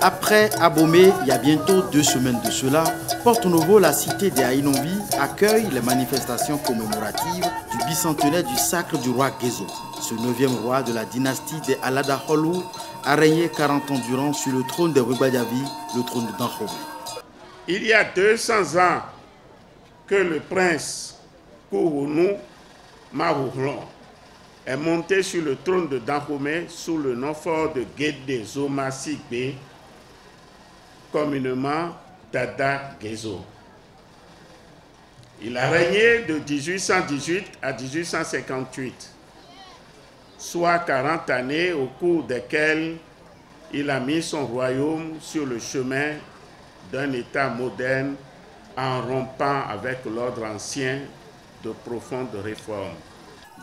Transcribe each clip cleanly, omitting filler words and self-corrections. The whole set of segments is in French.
Après Abomey, il y a bientôt 2 semaines de cela, Porto Novo, la cité des Aïnombi, accueille les manifestations commémoratives du bicentenaire du sacre du roi Gezo. Ce 9e roi de la dynastie des Alada Holou a régné 40 ans durant sur le trône des Rubadiavi, le trône de Dahomey. Il y a 200 ans que le prince Kourounou Marouhlon est monté sur le trône de Dahomey sous le nom fort de Gédé Zoma Sigbe, communément Dada Gezo. Il a régné de 1818 à 1858, soit 40 années au cours desquelles il a mis son royaume sur le chemin d'un État moderne en rompant avec l'ordre ancien de profondes réformes.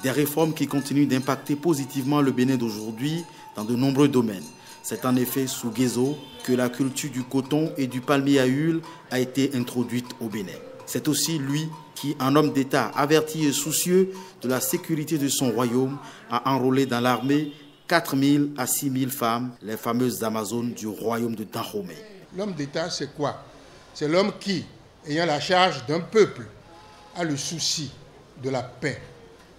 Des réformes qui continuent d'impacter positivement le Bénin d'aujourd'hui dans de nombreux domaines. C'est en effet sous Gezo que la culture du coton et du palmier à huile a été introduite au Bénin. C'est aussi lui qui, en homme d'État averti et soucieux de la sécurité de son royaume, a enrôlé dans l'armée 4 000 à 6 000 femmes, les fameuses Amazones du royaume de Dahomey. L'homme d'État, c'est quoi? C'est l'homme qui, ayant la charge d'un peuple, a le souci de la paix,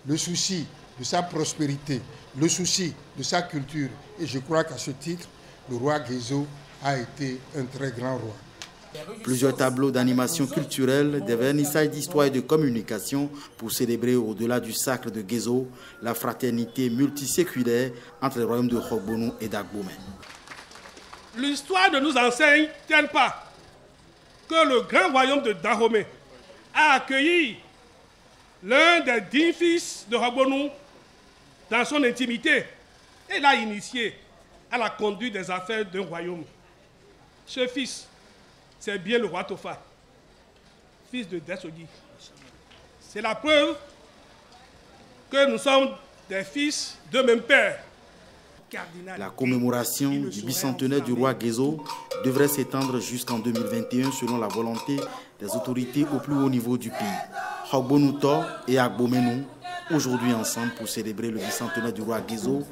le souci de sa prospérité, le souci de sa culture. Et je crois qu'à ce titre, le roi Gezo a été un très grand roi. Plusieurs tableaux d'animation culturelle, des vernissages d'histoire et de communication pour célébrer au-delà du sacre de Gezo la fraternité multiséculaire entre les royaumes de Hogbonou et d'Agbomey. L'histoire ne nous enseigne pas que le grand royaume de Dahomey a accueilli l'un des 10 fils de Hogbonou dans son intimité et l'a initié à la conduite des affaires d'un royaume. Ce fils, c'est bien le roi Tofa, fils de Dessodi. C'est la preuve que nous sommes des fils de même père. La commémoration du bicentenaire du roi Gezo devrait s'étendre jusqu'en 2021 selon la volonté des autorités au plus haut niveau du pays. Hogbonouto et Agbomenou, aujourd'hui ensemble pour célébrer le bicentenaire du roi Gezo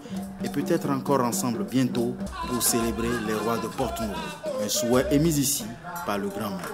et peut-être encore ensemble bientôt pour célébrer les rois de Porto Novo. Un souhait émis ici par le grand maire.